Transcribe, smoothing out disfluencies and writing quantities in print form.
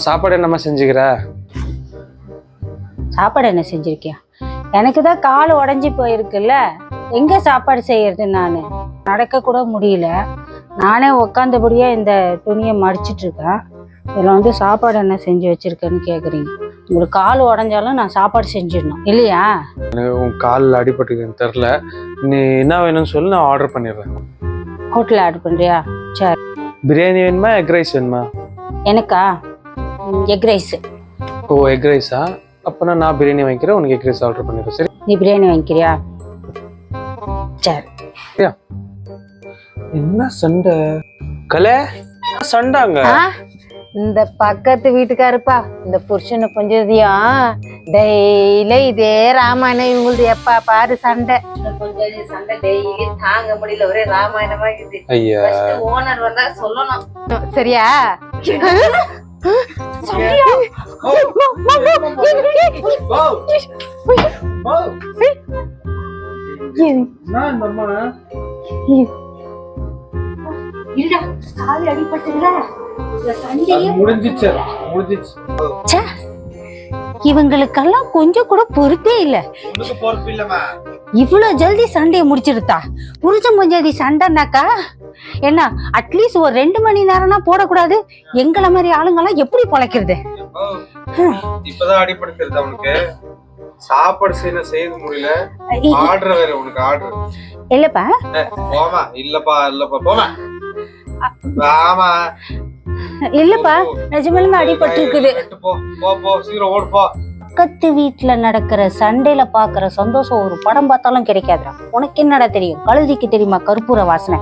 சாப்பாடு என்னம்மா செஞ்சுக்கிற? சாப்பாடு என்ன செஞ்சிருக்கியா? எனக்கு தான் கால் உடஞ்சி போயிருக்குல்ல, எங்க சாப்பாடு செய்யறது? நான் நடக்க கூட முடியல. நானே உக்காந்தபடியா இந்த துணியை மடிச்சிட்டு இருக்கேன். இதில் வந்து சாப்பாடு என்ன செஞ்சு வச்சிருக்கேன்னு கேட்குறீங்க. உங்களுக்கு கால் உடஞ்சாலும் நான் சாப்பாடு செஞ்சிடணும் இல்லையா? எனக்கு உன் காலில் அடிபட்டுக்குன்னு தெரில. நீ என்ன வேணும்னு சொல்லி நான் ஆர்டர் பண்ணிடுறேன். ஹோட்டலில் ஆர்டர் பண்ணுறியா? சரி. பிரியாணி வேணுமா எக் ரைஸ் வேணுமா? எனக்கா எக் ரைஸ். ஓ எக் ரைஸா? அப்போனா நான் பிரியாணி வாங்கிக்கிறேன், உனக்கு எக் ரைஸ் ஆர்டர் பண்ணிடுறேன். சரி நீ பிரியாணி வாங்கிக்கிறியா? சரி. என்ன சண்டை கலை? சண்டாங்க இந்த பக்கத்து வீட்டுக்காருப்பா இந்த புருஷனை கொஞ்சதியும் டெய்லி இதே ராமாயணம். இவங்களுக்கு எப்ப பாரு சண்டை, கொஞ்சம் சண்டை டெய்லி தாங்க முடியல. ஒரே ராமாயணமா இருக்குது. ஐயா ஓனர் வந்தா சொல்லணும் சரியா? இவங்களுக்கெல்லாம் கொஞ்சம் கூட பொறுத்தே இல்ல. இவ்வளவு ஜல்தி சண்டையை முடிச்சிருத்தா? புருஷன் பொஞ்சாதி சண்டைனாக்கா என்ன? அட்லீஸ்ட் ஒரு 2 மணி நேரம்னா போடக்கூடாது? எங்களை மாதிரி ஆளுங்கெல்லாம் எப்படி பொழைக்கிறது? இப்பதான் அடிபடுத்துறது அவனுக்கு. சாப்பாடு செய்ய முடியல. ஆர்டர் வேற உனக்கு ஆர்டர் இல்லப்பா. போமா இல்லப்பா போமா. ஆமா இல்லப்பா, நிஜமாலுமே அடிபட்டு இருக்குது. பக்கத்து வீட்டுல நடக்கிற சண்டையில பாக்குற சந்தோஷம் ஒரு படம் பார்த்தாலும் கிடைக்காதுடா. உனக்கு என்னடா தெரியும்? கழுதிக்கு தெரியுமா கற்பூர வாசனை?